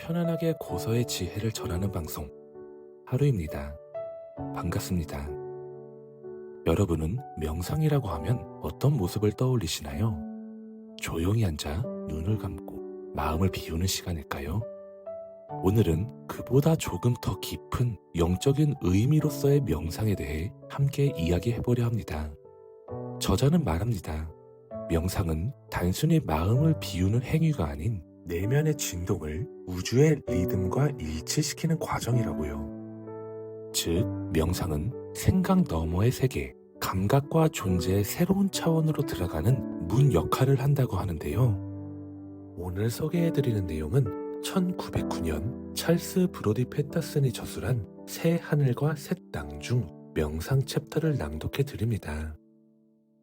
편안하게 고서의 지혜를 전하는 방송 하루입니다. 반갑습니다. 여러분은 명상이라고 하면 어떤 모습을 떠올리시나요? 조용히 앉아 눈을 감고 마음을 비우는 시간일까요? 오늘은 그보다 조금 더 깊은 영적인 의미로서의 명상에 대해 함께 이야기해보려 합니다. 저자는 말합니다. 명상은 단순히 마음을 비우는 행위가 아닌 내면의 진동을 우주의 리듬과 일치시키는 과정이라고요. 즉, 명상은 생각 너머의 세계, 감각과 존재의 새로운 차원으로 들어가는 문 역할을 한다고 하는데요. 오늘 소개해드리는 내용은 1909년 찰스 브로디 패터슨이 저술한 새 하늘과 새 땅 중 명상 챕터를 낭독해 드립니다.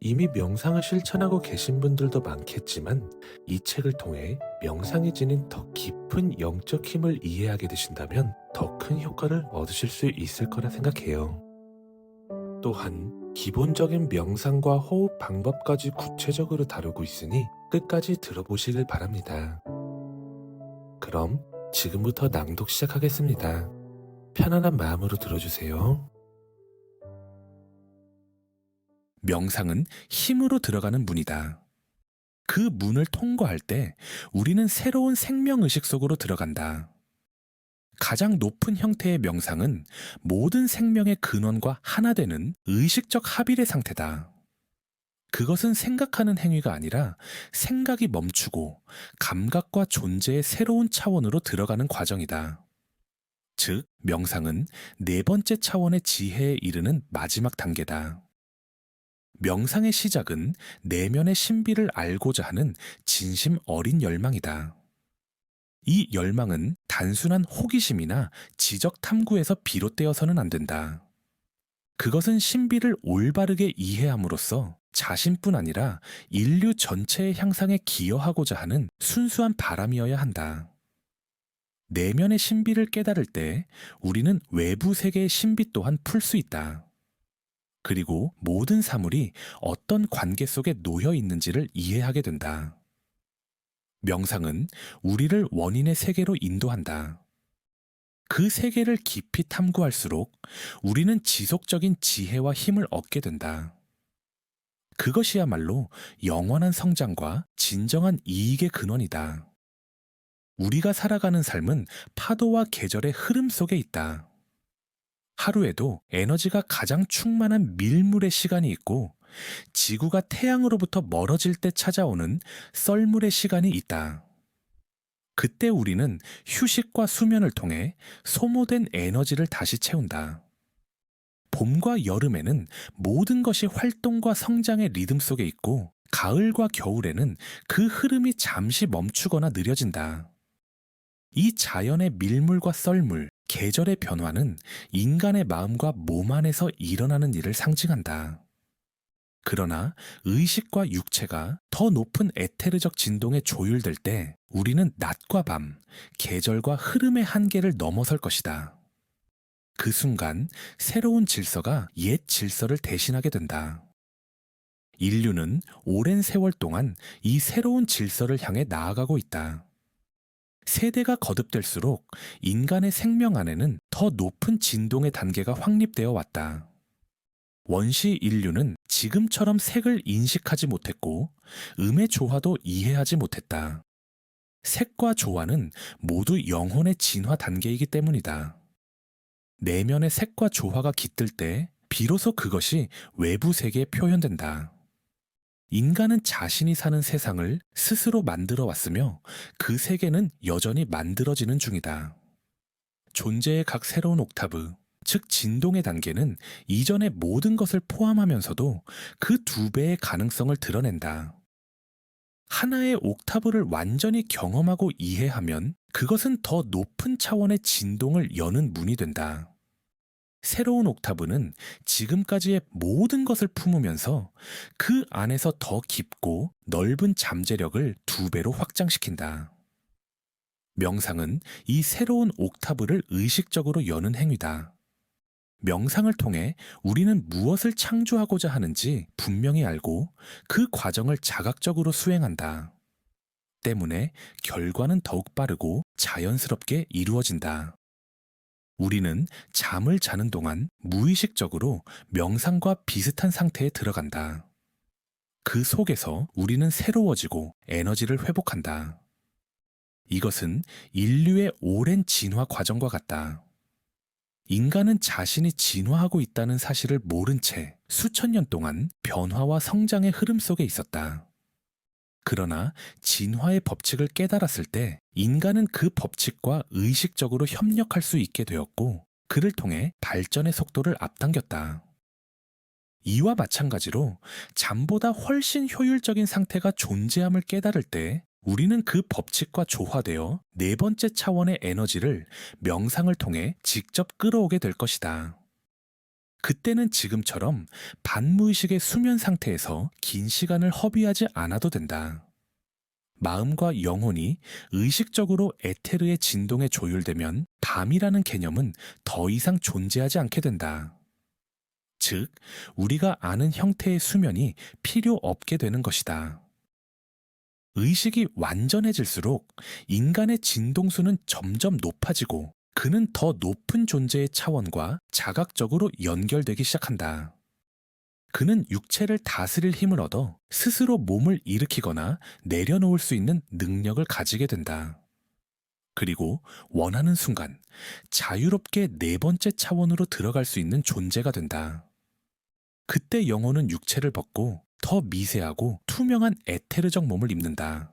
이미 명상을 실천하고 계신 분들도 많겠지만 이 책을 통해 명상이 지닌 더 깊은 영적 힘을 이해하게 되신다면 더 큰 효과를 얻으실 수 있을 거라 생각해요. 또한 기본적인 명상과 호흡 방법까지 구체적으로 다루고 있으니 끝까지 들어보시길 바랍니다. 그럼 지금부터 낭독 시작하겠습니다. 편안한 마음으로 들어주세요. 명상은 힘으로 들어가는 문이다. 그 문을 통과할 때 우리는 새로운 생명의식 속으로 들어간다. 가장 높은 형태의 명상은 모든 생명의 근원과 하나 되는 의식적 합일의 상태다. 그것은 생각하는 행위가 아니라 생각이 멈추고 감각과 존재의 새로운 차원으로 들어가는 과정이다. 즉, 명상은 네 번째 차원의 지혜에 이르는 마지막 단계다. 명상의 시작은 내면의 신비를 알고자 하는 진심 어린 열망이다. 이 열망은 단순한 호기심이나 지적 탐구에서 비롯되어서는 안 된다. 그것은 신비를 올바르게 이해함으로써 자신뿐 아니라 인류 전체의 향상에 기여하고자 하는 순수한 바람이어야 한다. 내면의 신비를 깨달을 때 우리는 외부 세계의 신비 또한 풀 수 있다. 그리고 모든 사물이 어떤 관계 속에 놓여 있는지를 이해하게 된다. 명상은 우리를 원인의 세계로 인도한다. 그 세계를 깊이 탐구할수록 우리는 지속적인 지혜와 힘을 얻게 된다. 그것이야말로 영원한 성장과 진정한 이익의 근원이다. 우리가 살아가는 삶은 파도와 계절의 흐름 속에 있다. 하루에도 에너지가 가장 충만한 밀물의 시간이 있고 지구가 태양으로부터 멀어질 때 찾아오는 썰물의 시간이 있다. 그때 우리는 휴식과 수면을 통해 소모된 에너지를 다시 채운다. 봄과 여름에는 모든 것이 활동과 성장의 리듬 속에 있고 가을과 겨울에는 그 흐름이 잠시 멈추거나 느려진다. 이 자연의 밀물과 썰물, 계절의 변화는 인간의 마음과 몸 안에서 일어나는 일을 상징한다. 그러나 의식과 육체가 더 높은 에테르적 진동에 조율될 때 우리는 낮과 밤, 계절과 흐름의 한계를 넘어설 것이다. 그 순간 새로운 질서가 옛 질서를 대신하게 된다. 인류는 오랜 세월 동안 이 새로운 질서를 향해 나아가고 있다. 세대가 거듭될수록 인간의 생명 안에는 더 높은 진동의 단계가 확립되어 왔다. 원시 인류는 지금처럼 색을 인식하지 못했고 음의 조화도 이해하지 못했다. 색과 조화는 모두 영혼의 진화 단계이기 때문이다. 내면의 색과 조화가 깃들 때 비로소 그것이 외부 세계에 표현된다. 인간은 자신이 사는 세상을 스스로 만들어 왔으며 그 세계는 여전히 만들어지는 중이다. 존재의 각 새로운 옥타브, 즉 진동의 단계는 이전의 모든 것을 포함하면서도 그 2배의 가능성을 드러낸다. 하나의 옥타브를 완전히 경험하고 이해하면 그것은 더 높은 차원의 진동을 여는 문이 된다. 새로운 옥타브는 지금까지의 모든 것을 품으면서 그 안에서 더 깊고 넓은 잠재력을 2배로 확장시킨다. 명상은 이 새로운 옥타브를 의식적으로 여는 행위다. 명상을 통해 우리는 무엇을 창조하고자 하는지 분명히 알고 그 과정을 자각적으로 수행한다. 때문에 결과는 더욱 빠르고 자연스럽게 이루어진다. 우리는 잠을 자는 동안 무의식적으로 명상과 비슷한 상태에 들어간다. 그 속에서 우리는 새로워지고 에너지를 회복한다. 이것은 인류의 오랜 진화 과정과 같다. 인간은 자신이 진화하고 있다는 사실을 모른 채 수천 년 동안 변화와 성장의 흐름 속에 있었다. 그러나 진화의 법칙을 깨달았을 때 인간은 그 법칙과 의식적으로 협력할 수 있게 되었고, 그를 통해 발전의 속도를 앞당겼다. 이와 마찬가지로 잠보다 훨씬 효율적인 상태가 존재함을 깨달을 때 우리는 그 법칙과 조화되어 네 번째 차원의 에너지를 명상을 통해 직접 끌어오게 될 것이다. 그때는 지금처럼 반무의식의 수면 상태에서 긴 시간을 허비하지 않아도 된다. 마음과 영혼이 의식적으로 에테르의 진동에 조율되면 밤이라는 개념은 더 이상 존재하지 않게 된다. 즉, 우리가 아는 형태의 수면이 필요 없게 되는 것이다. 의식이 완전해질수록 인간의 진동수는 점점 높아지고 그는 더 높은 존재의 차원과 자각적으로 연결되기 시작한다. 그는 육체를 다스릴 힘을 얻어 스스로 몸을 일으키거나 내려놓을 수 있는 능력을 가지게 된다. 그리고 원하는 순간 자유롭게 네 번째 차원으로 들어갈 수 있는 존재가 된다. 그때 영혼은 육체를 벗고 더 미세하고 투명한 에테르적 몸을 입는다.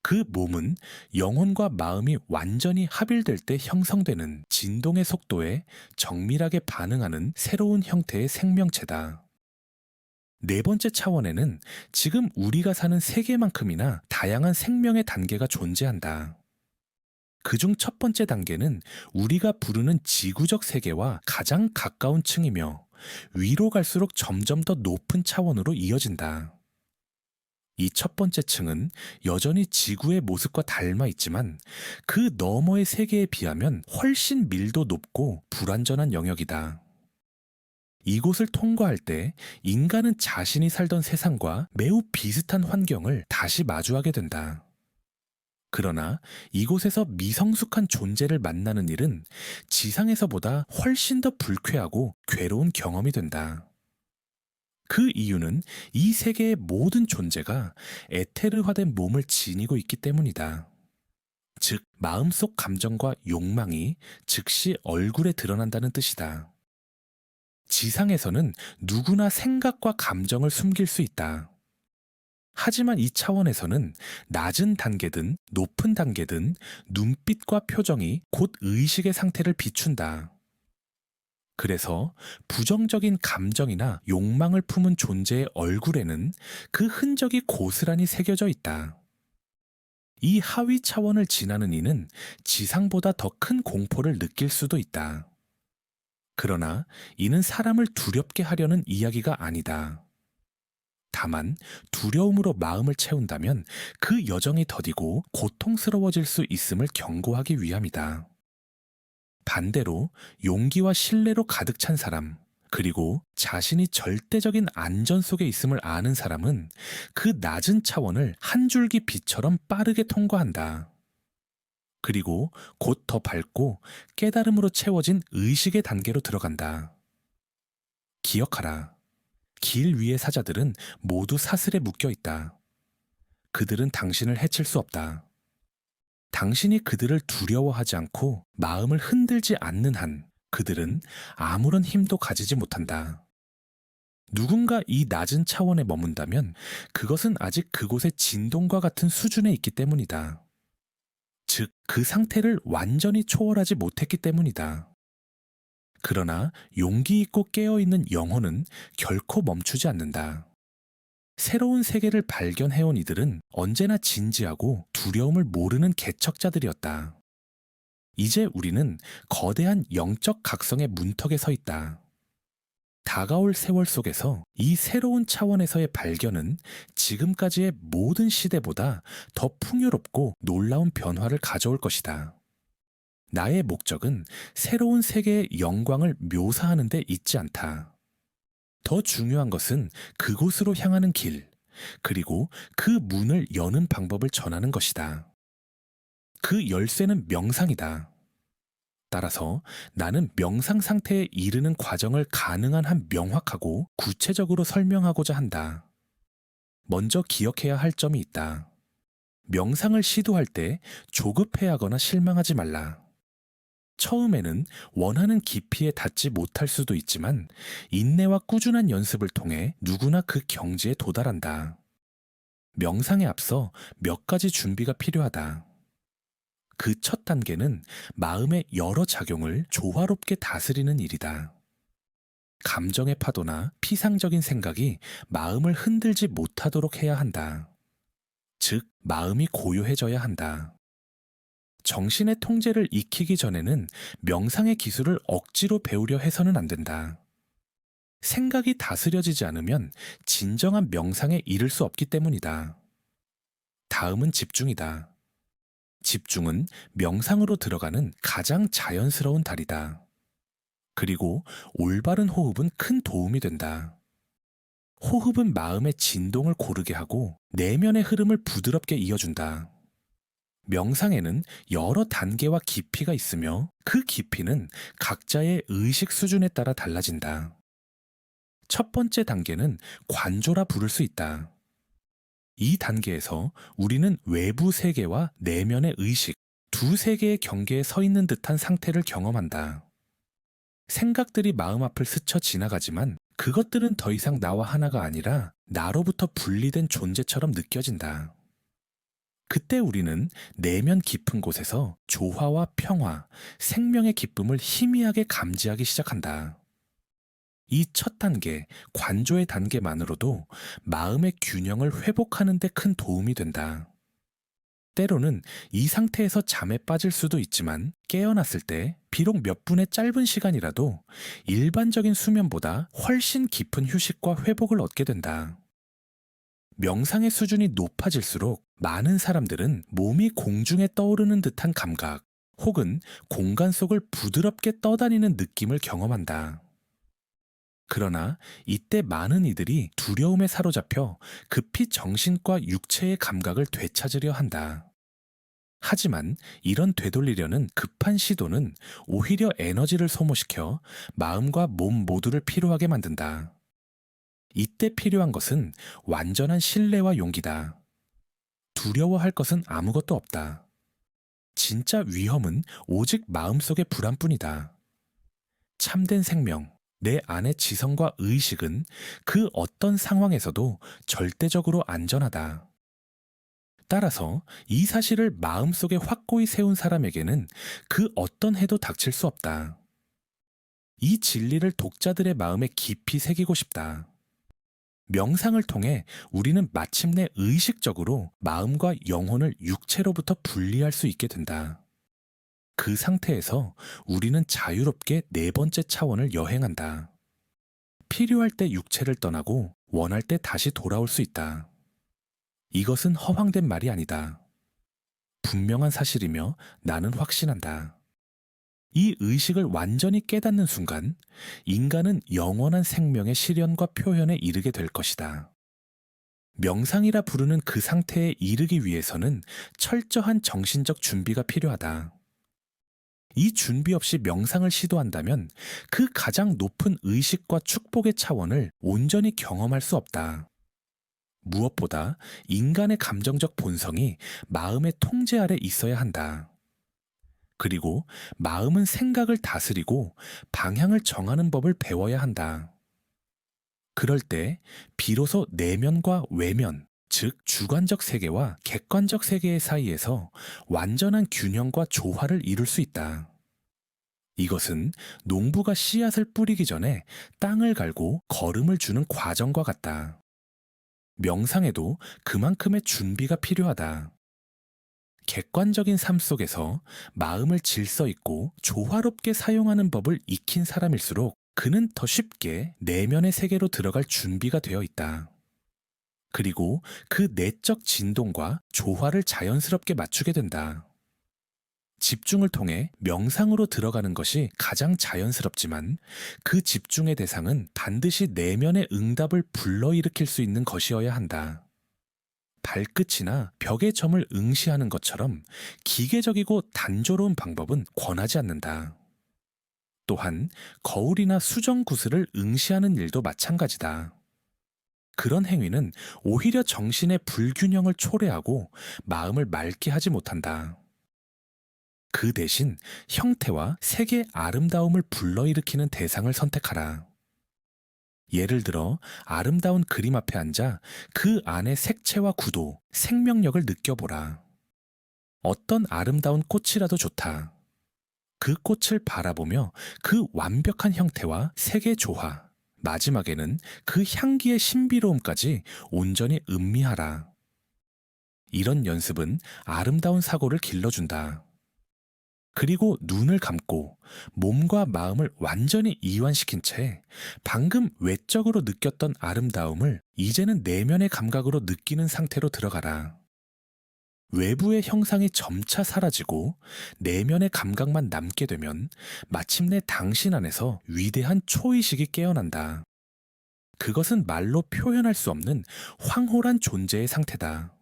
그 몸은 영혼과 마음이 완전히 합일될 때 형성되는 진동의 속도에 정밀하게 반응하는 새로운 형태의 생명체다. 네 번째 차원에는 지금 우리가 사는 세계만큼이나 다양한 생명의 단계가 존재한다. 그중 첫 번째 단계는 우리가 부르는 지구적 세계와 가장 가까운 층이며 위로 갈수록 점점 더 높은 차원으로 이어진다. 이 첫 번째 층은 여전히 지구의 모습과 닮아 있지만 그 너머의 세계에 비하면 훨씬 밀도 높고 불완전한 영역이다. 이곳을 통과할 때 인간은 자신이 살던 세상과 매우 비슷한 환경을 다시 마주하게 된다. 그러나 이곳에서 미성숙한 존재를 만나는 일은 지상에서보다 훨씬 더 불쾌하고 괴로운 경험이 된다. 그 이유는 이 세계의 모든 존재가 에테르화된 몸을 지니고 있기 때문이다. 즉, 마음속 감정과 욕망이 즉시 얼굴에 드러난다는 뜻이다. 지상에서는 누구나 생각과 감정을 숨길 수 있다. 하지만 이 차원에서는 낮은 단계든 높은 단계든 눈빛과 표정이 곧 의식의 상태를 비춘다. 그래서 부정적인 감정이나 욕망을 품은 존재의 얼굴에는 그 흔적이 고스란히 새겨져 있다. 이 하위 차원을 지나는 이는 지상보다 더 큰 공포를 느낄 수도 있다. 그러나 이는 사람을 두렵게 하려는 이야기가 아니다. 다만 두려움으로 마음을 채운다면 그 여정이 더디고 고통스러워질 수 있음을 경고하기 위함이다. 반대로 용기와 신뢰로 가득 찬 사람, 그리고 자신이 절대적인 안전 속에 있음을 아는 사람은 그 낮은 차원을 한 줄기 빛처럼 빠르게 통과한다. 그리고 곧 더 밝고 깨달음으로 채워진 의식의 단계로 들어간다. 기억하라. 길 위의 사자들은 모두 사슬에 묶여 있다. 그들은 당신을 해칠 수 없다. 당신이 그들을 두려워하지 않고 마음을 흔들지 않는 한 그들은 아무런 힘도 가지지 못한다. 누군가 이 낮은 차원에 머문다면 그것은 아직 그곳의 진동과 같은 수준에 있기 때문이다. 즉, 그 상태를 완전히 초월하지 못했기 때문이다. 그러나 용기 있고 깨어있는 영혼은 결코 멈추지 않는다. 새로운 세계를 발견해온 이들은 언제나 진지하고 두려움을 모르는 개척자들이었다. 이제 우리는 거대한 영적 각성의 문턱에 서 있다. 다가올 세월 속에서 이 새로운 차원에서의 발견은 지금까지의 모든 시대보다 더 풍요롭고 놀라운 변화를 가져올 것이다. 나의 목적은 새로운 세계의 영광을 묘사하는 데 있지 않다. 더 중요한 것은 그곳으로 향하는 길, 그리고 그 문을 여는 방법을 전하는 것이다. 그 열쇠는 명상이다. 따라서 나는 명상 상태에 이르는 과정을 가능한 한 명확하고 구체적으로 설명하고자 한다. 먼저 기억해야 할 점이 있다. 명상을 시도할 때 조급해하거나 실망하지 말라. 처음에는 원하는 깊이에 닿지 못할 수도 있지만 인내와 꾸준한 연습을 통해 누구나 그 경지에 도달한다. 명상에 앞서 몇 가지 준비가 필요하다. 그 첫 단계는 마음의 여러 작용을 조화롭게 다스리는 일이다. 감정의 파도나 피상적인 생각이 마음을 흔들지 못하도록 해야 한다. 즉, 마음이 고요해져야 한다. 정신의 통제를 익히기 전에는 명상의 기술을 억지로 배우려 해서는 안 된다. 생각이 다스려지지 않으면 진정한 명상에 이를 수 없기 때문이다. 다음은 집중이다. 집중은 명상으로 들어가는 가장 자연스러운 달이다. 그리고 올바른 호흡은 큰 도움이 된다. 호흡은 마음의 진동을 고르게 하고 내면의 흐름을 부드럽게 이어준다. 명상에는 여러 단계와 깊이가 있으며 그 깊이는 각자의 의식 수준에 따라 달라진다. 첫 번째 단계는 관조라 부를 수 있다. 이 단계에서 우리는 외부 세계와 내면의 의식, 두 세계의 경계에 서 있는 듯한 상태를 경험한다. 생각들이 마음 앞을 스쳐 지나가지만 그것들은 더 이상 나와 하나가 아니라 나로부터 분리된 존재처럼 느껴진다. 그때 우리는 내면 깊은 곳에서 조화와 평화, 생명의 기쁨을 희미하게 감지하기 시작한다. 이 첫 단계, 관조의 단계만으로도 마음의 균형을 회복하는 데 큰 도움이 된다. 때로는 이 상태에서 잠에 빠질 수도 있지만 깨어났을 때 비록 몇 분의 짧은 시간이라도 일반적인 수면보다 훨씬 깊은 휴식과 회복을 얻게 된다. 명상의 수준이 높아질수록 많은 사람들은 몸이 공중에 떠오르는 듯한 감각 혹은 공간 속을 부드럽게 떠다니는 느낌을 경험한다. 그러나 이때 많은 이들이 두려움에 사로잡혀 급히 정신과 육체의 감각을 되찾으려 한다. 하지만 이런 되돌리려는 급한 시도는 오히려 에너지를 소모시켜 마음과 몸 모두를 피로하게 만든다. 이때 필요한 것은 완전한 신뢰와 용기다. 두려워할 것은 아무것도 없다. 진짜 위험은 오직 마음속의 불안뿐이다. 참된 생명, 내 안의 지성과 의식은 그 어떤 상황에서도 절대적으로 안전하다. 따라서 이 사실을 마음속에 확고히 세운 사람에게는 그 어떤 해도 닥칠 수 없다. 이 진리를 독자들의 마음에 깊이 새기고 싶다. 명상을 통해 우리는 마침내 의식적으로 마음과 영혼을 육체로부터 분리할 수 있게 된다. 그 상태에서 우리는 자유롭게 네 번째 차원을 여행한다. 필요할 때 육체를 떠나고 원할 때 다시 돌아올 수 있다. 이것은 허황된 말이 아니다. 분명한 사실이며 나는 확신한다. 이 의식을 완전히 깨닫는 순간 인간은 영원한 생명의 실현과 표현에 이르게 될 것이다. 명상이라 부르는 그 상태에 이르기 위해서는 철저한 정신적 준비가 필요하다. 이 준비 없이 명상을 시도한다면 그 가장 높은 의식과 축복의 차원을 온전히 경험할 수 없다. 무엇보다 인간의 감정적 본성이 마음의 통제 아래 있어야 한다. 그리고 마음은 생각을 다스리고 방향을 정하는 법을 배워야 한다. 그럴 때 비로소 내면과 외면, 즉 주관적 세계와 객관적 세계의 사이에서 완전한 균형과 조화를 이룰 수 있다. 이것은 농부가 씨앗을 뿌리기 전에 땅을 갈고 거름을 주는 과정과 같다. 명상에도 그만큼의 준비가 필요하다. 객관적인 삶 속에서 마음을 질서 있고 조화롭게 사용하는 법을 익힌 사람일수록 그는 더 쉽게 내면의 세계로 들어갈 준비가 되어 있다. 그리고 그 내적 진동과 조화를 자연스럽게 맞추게 된다. 집중을 통해 명상으로 들어가는 것이 가장 자연스럽지만 그 집중의 대상은 반드시 내면의 응답을 불러일으킬 수 있는 것이어야 한다. 발끝이나 벽의 점을 응시하는 것처럼 기계적이고 단조로운 방법은 권하지 않는다. 또한 거울이나 수정 구슬을 응시하는 일도 마찬가지다. 그런 행위는 오히려 정신의 불균형을 초래하고 마음을 맑게 하지 못한다. 그 대신 형태와 색의 아름다움을 불러일으키는 대상을 선택하라. 예를 들어 아름다운 그림 앞에 앉아 그 안의 색채와 구도, 생명력을 느껴보라. 어떤 아름다운 꽃이라도 좋다. 그 꽃을 바라보며 그 완벽한 형태와 색의 조화, 마지막에는 그 향기의 신비로움까지 온전히 음미하라. 이런 연습은 아름다운 사고를 길러준다. 그리고 눈을 감고 몸과 마음을 완전히 이완시킨 채 방금 외적으로 느꼈던 아름다움을 이제는 내면의 감각으로 느끼는 상태로 들어가라. 외부의 형상이 점차 사라지고 내면의 감각만 남게 되면 마침내 당신 안에서 위대한 초의식이 깨어난다. 그것은 말로 표현할 수 없는 황홀한 존재의 상태다.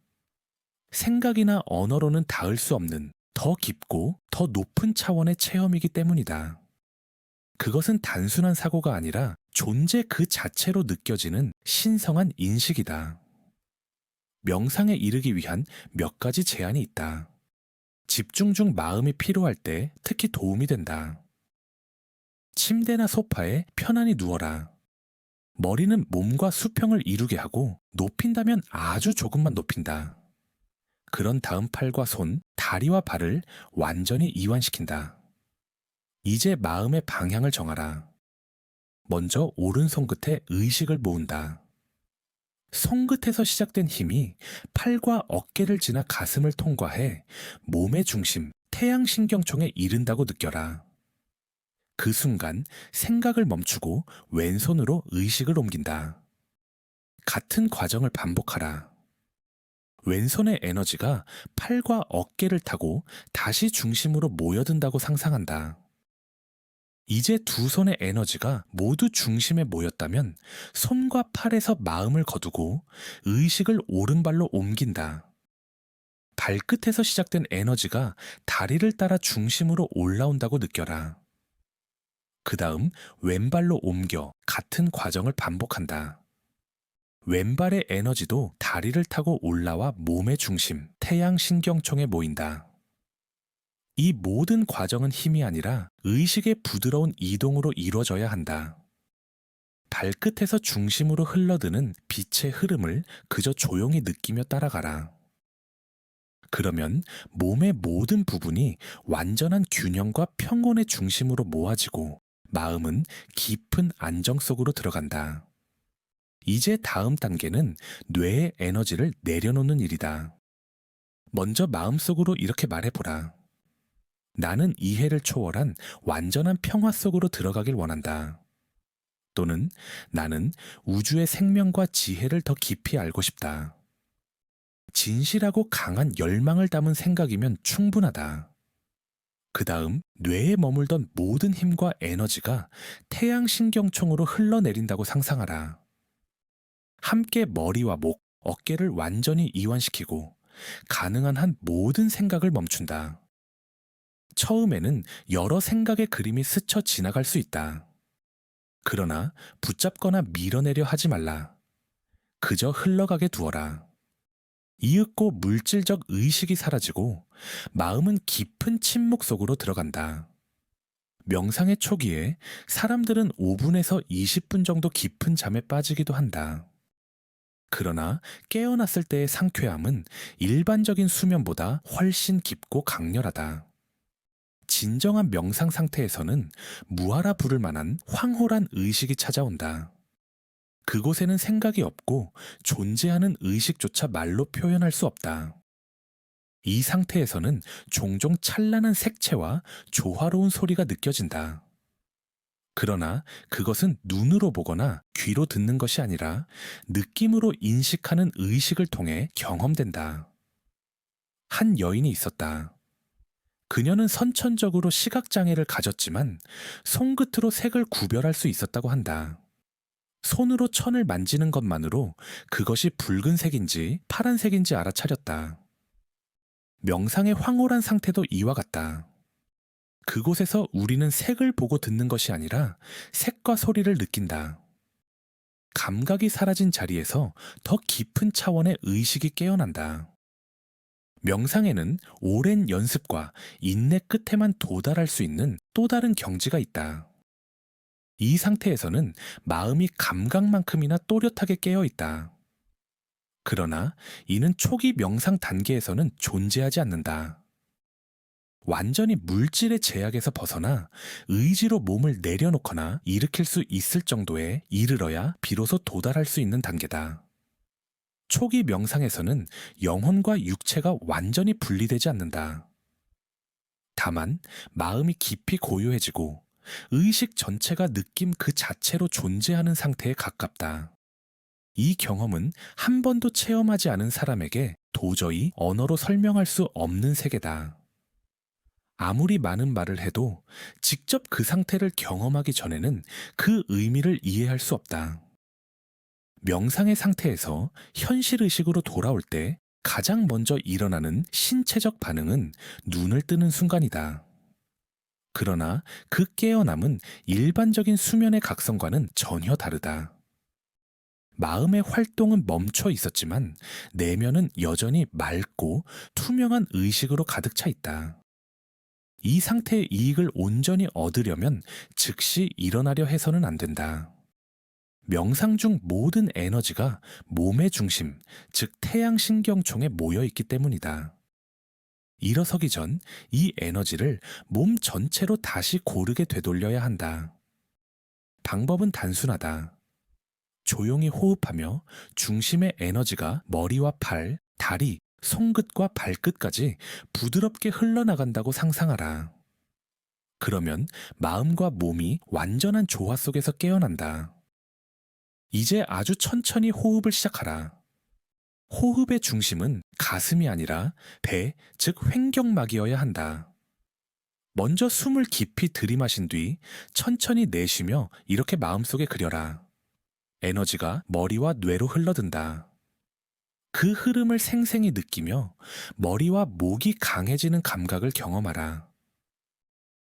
생각이나 언어로는 닿을 수 없는 더 깊고 더 높은 차원의 체험이기 때문이다. 그것은 단순한 사고가 아니라 존재 그 자체로 느껴지는 신성한 인식이다. 명상에 이르기 위한 몇 가지 제안이 있다. 집중 중 마음이 피로할 때 특히 도움이 된다. 침대나 소파에 편안히 누워라. 머리는 몸과 수평을 이루게 하고 높인다면 아주 조금만 높인다. 그런 다음 팔과 손, 다리와 발을 완전히 이완시킨다. 이제 마음의 방향을 정하라. 먼저 오른손 끝에 의식을 모은다. 손끝에서 시작된 힘이 팔과 어깨를 지나 가슴을 통과해 몸의 중심, 태양신경총에 이른다고 느껴라. 그 순간 생각을 멈추고 왼손으로 의식을 옮긴다. 같은 과정을 반복하라. 왼손의 에너지가 팔과 어깨를 타고 다시 중심으로 모여든다고 상상한다. 이제 두 손의 에너지가 모두 중심에 모였다면 손과 팔에서 마음을 거두고 의식을 오른발로 옮긴다. 발끝에서 시작된 에너지가 다리를 따라 중심으로 올라온다고 느껴라. 그 다음 왼발로 옮겨 같은 과정을 반복한다. 왼발의 에너지도 다리를 타고 올라와 몸의 중심, 태양신경총에 모인다. 이 모든 과정은 힘이 아니라 의식의 부드러운 이동으로 이루어져야 한다. 발끝에서 중심으로 흘러드는 빛의 흐름을 그저 조용히 느끼며 따라가라. 그러면 몸의 모든 부분이 완전한 균형과 평온의 중심으로 모아지고 마음은 깊은 안정 속으로 들어간다. 이제 다음 단계는 뇌의 에너지를 내려놓는 일이다. 먼저 마음속으로 이렇게 말해보라. 나는 이해를 초월한 완전한 평화 속으로 들어가길 원한다. 또는 나는 우주의 생명과 지혜를 더 깊이 알고 싶다. 진실하고 강한 열망을 담은 생각이면 충분하다. 그 다음 뇌에 머물던 모든 힘과 에너지가 태양신경총으로 흘러내린다고 상상하라. 함께 머리와 목, 어깨를 완전히 이완시키고 가능한 한 모든 생각을 멈춘다. 처음에는 여러 생각의 그림이 스쳐 지나갈 수 있다. 그러나 붙잡거나 밀어내려 하지 말라. 그저 흘러가게 두어라. 이윽고 물질적 의식이 사라지고 마음은 깊은 침묵 속으로 들어간다. 명상의 초기에 사람들은 5분에서 20분 정도 깊은 잠에 빠지기도 한다. 그러나 깨어났을 때의 상쾌함은 일반적인 수면보다 훨씬 깊고 강렬하다. 진정한 명상 상태에서는 무하라 부를 만한 황홀한 의식이 찾아온다. 그곳에는 생각이 없고 존재하는 의식조차 말로 표현할 수 없다. 이 상태에서는 종종 찬란한 색채와 조화로운 소리가 느껴진다. 그러나 그것은 눈으로 보거나 귀로 듣는 것이 아니라 느낌으로 인식하는 의식을 통해 경험된다. 한 여인이 있었다. 그녀는 선천적으로 시각장애를 가졌지만 손끝으로 색을 구별할 수 있었다고 한다. 손으로 천을 만지는 것만으로 그것이 붉은색인지 파란색인지 알아차렸다. 명상의 황홀한 상태도 이와 같다. 그곳에서 우리는 색을 보고 듣는 것이 아니라 색과 소리를 느낀다. 감각이 사라진 자리에서 더 깊은 차원의 의식이 깨어난다. 명상에는 오랜 연습과 인내 끝에만 도달할 수 있는 또 다른 경지가 있다. 이 상태에서는 마음이 감각만큼이나 또렷하게 깨어 있다. 그러나 이는 초기 명상 단계에서는 존재하지 않는다. 완전히 물질의 제약에서 벗어나 의지로 몸을 내려놓거나 일으킬 수 있을 정도에 이르러야 비로소 도달할 수 있는 단계다. 초기 명상에서는 영혼과 육체가 완전히 분리되지 않는다. 다만 마음이 깊이 고요해지고 의식 전체가 느낌 그 자체로 존재하는 상태에 가깝다. 이 경험은 한 번도 체험하지 않은 사람에게 도저히 언어로 설명할 수 없는 세계다. 아무리 많은 말을 해도 직접 그 상태를 경험하기 전에는 그 의미를 이해할 수 없다. 명상의 상태에서 현실의식으로 돌아올 때 가장 먼저 일어나는 신체적 반응은 눈을 뜨는 순간이다. 그러나 그 깨어남은 일반적인 수면의 각성과는 전혀 다르다. 마음의 활동은 멈춰 있었지만 내면은 여전히 맑고 투명한 의식으로 가득 차 있다. 이 상태의 이익을 온전히 얻으려면 즉시 일어나려 해서는 안 된다. 명상 중 모든 에너지가 몸의 중심, 즉 태양신경총에 모여 있기 때문이다. 일어서기 전 이 에너지를 몸 전체로 다시 고르게 되돌려야 한다. 방법은 단순하다. 조용히 호흡하며 중심의 에너지가 머리와 팔, 다리, 손끝과 발끝까지 부드럽게 흘러나간다고 상상하라. 그러면 마음과 몸이 완전한 조화 속에서 깨어난다. 이제 아주 천천히 호흡을 시작하라. 호흡의 중심은 가슴이 아니라 배, 즉 횡격막이어야 한다. 먼저 숨을 깊이 들이마신 뒤 천천히 내쉬며 이렇게 마음속에 그려라. 에너지가 머리와 뇌로 흘러든다. 그 흐름을 생생히 느끼며 머리와 목이 강해지는 감각을 경험하라.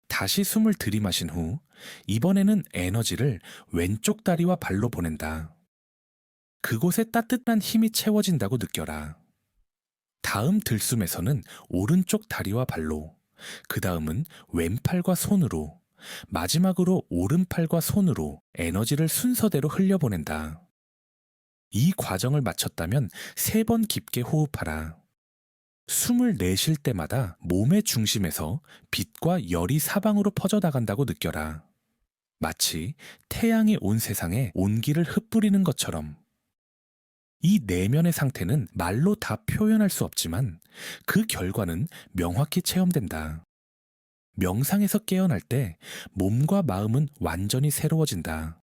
다시 숨을 들이마신 후 이번에는 에너지를 왼쪽 다리와 발로 보낸다. 그곳에 따뜻한 힘이 채워진다고 느껴라. 다음 들숨에서는 오른쪽 다리와 발로, 그 다음은 왼팔과 손으로, 마지막으로 오른팔과 손으로 에너지를 순서대로 흘려보낸다. 이 과정을 마쳤다면 3번 깊게 호흡하라. 숨을 내쉴 때마다 몸의 중심에서 빛과 열이 사방으로 퍼져나간다고 느껴라. 마치 태양이 온 세상에 온기를 흩뿌리는 것처럼. 이 내면의 상태는 말로 다 표현할 수 없지만 그 결과는 명확히 체험된다. 명상에서 깨어날 때 몸과 마음은 완전히 새로워진다.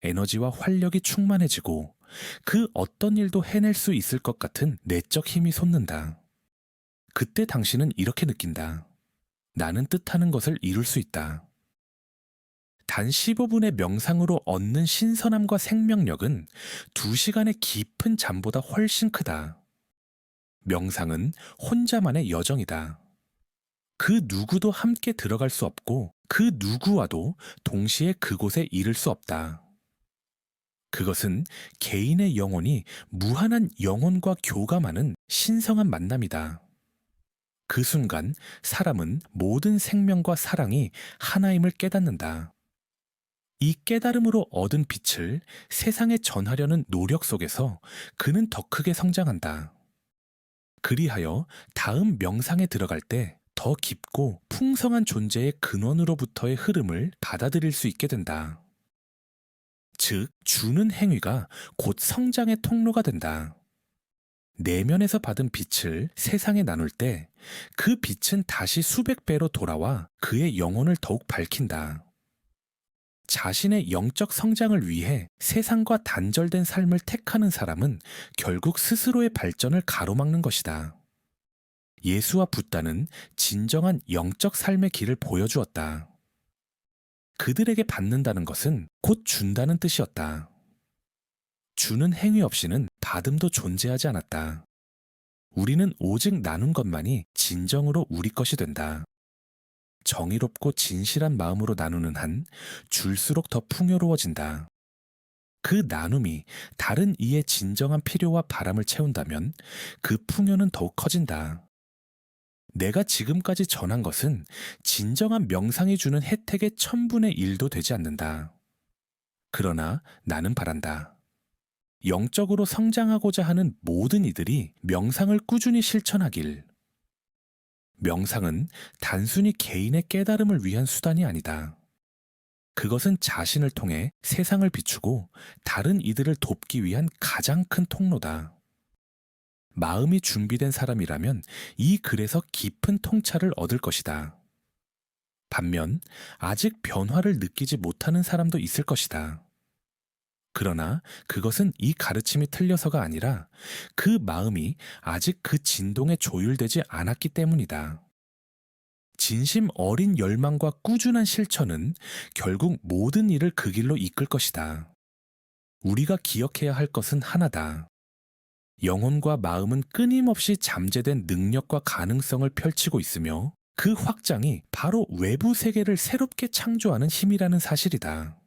에너지와 활력이 충만해지고 그 어떤 일도 해낼 수 있을 것 같은 내적 힘이 솟는다. 그때 당신은 이렇게 느낀다. 나는 뜻하는 것을 이룰 수 있다. 단 15분의 명상으로 얻는 신선함과 생명력은 2시간의 깊은 잠보다 훨씬 크다. 명상은 혼자만의 여정이다. 그 누구도 함께 들어갈 수 없고 그 누구와도 동시에 그곳에 이를 수 없다. 그것은 개인의 영혼이 무한한 영혼과 교감하는 신성한 만남이다. 그 순간 사람은 모든 생명과 사랑이 하나임을 깨닫는다. 이 깨달음으로 얻은 빛을 세상에 전하려는 노력 속에서 그는 더 크게 성장한다. 그리하여 다음 명상에 들어갈 때 더 깊고 풍성한 존재의 근원으로부터의 흐름을 받아들일 수 있게 된다. 즉, 주는 행위가 곧 성장의 통로가 된다. 내면에서 받은 빛을 세상에 나눌 때 그 빛은 다시 수백 배로 돌아와 그의 영혼을 더욱 밝힌다. 자신의 영적 성장을 위해 세상과 단절된 삶을 택하는 사람은 결국 스스로의 발전을 가로막는 것이다. 예수와 붓다는 진정한 영적 삶의 길을 보여주었다. 그들에게 받는다는 것은 곧 준다는 뜻이었다. 주는 행위 없이는 받음도 존재하지 않았다. 우리는 오직 나눈 것만이 진정으로 우리 것이 된다. 정의롭고 진실한 마음으로 나누는 한 줄수록 더 풍요로워진다. 그 나눔이 다른 이의 진정한 필요와 바람을 채운다면 그 풍요는 더욱 커진다. 내가 지금까지 전한 것은 진정한 명상이 주는 혜택의 1000분의 1도 되지 않는다. 그러나 나는 바란다. 영적으로 성장하고자 하는 모든 이들이 명상을 꾸준히 실천하길. 명상은 단순히 개인의 깨달음을 위한 수단이 아니다. 그것은 자신을 통해 세상을 비추고 다른 이들을 돕기 위한 가장 큰 통로다. 마음이 준비된 사람이라면 이 글에서 깊은 통찰을 얻을 것이다. 반면 아직 변화를 느끼지 못하는 사람도 있을 것이다. 그러나 그것은 이 가르침이 틀려서가 아니라 그 마음이 아직 그 진동에 조율되지 않았기 때문이다. 진심 어린 열망과 꾸준한 실천은 결국 모든 일을 그 길로 이끌 것이다. 우리가 기억해야 할 것은 하나다. 영혼과 마음은 끊임없이 잠재된 능력과 가능성을 펼치고 있으며 그 확장이 바로 외부 세계를 새롭게 창조하는 힘이라는 사실이다.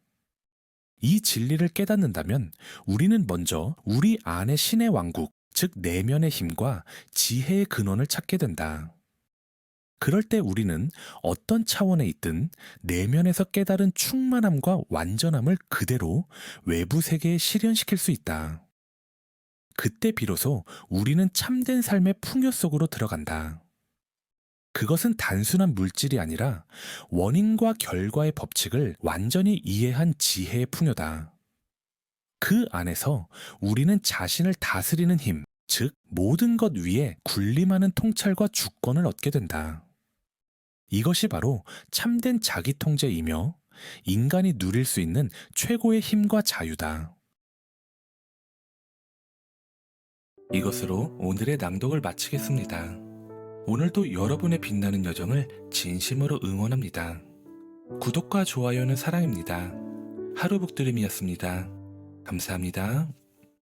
이 진리를 깨닫는다면 우리는 먼저 우리 안의 신의 왕국, 즉 내면의 힘과 지혜의 근원을 찾게 된다. 그럴 때 우리는 어떤 차원에 있든 내면에서 깨달은 충만함과 완전함을 그대로 외부 세계에 실현시킬 수 있다. 그때 비로소 우리는 참된 삶의 풍요 속으로 들어간다. 그것은 단순한 물질이 아니라 원인과 결과의 법칙을 완전히 이해한 지혜의 풍요다. 그 안에서 우리는 자신을 다스리는 힘, 즉 모든 것 위에 군림하는 통찰과 주권을 얻게 된다. 이것이 바로 참된 자기통제이며 인간이 누릴 수 있는 최고의 힘과 자유다. 이것으로 오늘의 낭독을 마치겠습니다. 오늘도 여러분의 빛나는 여정을 진심으로 응원합니다. 구독과 좋아요는 사랑입니다. 하루북드림이었습니다. 감사합니다.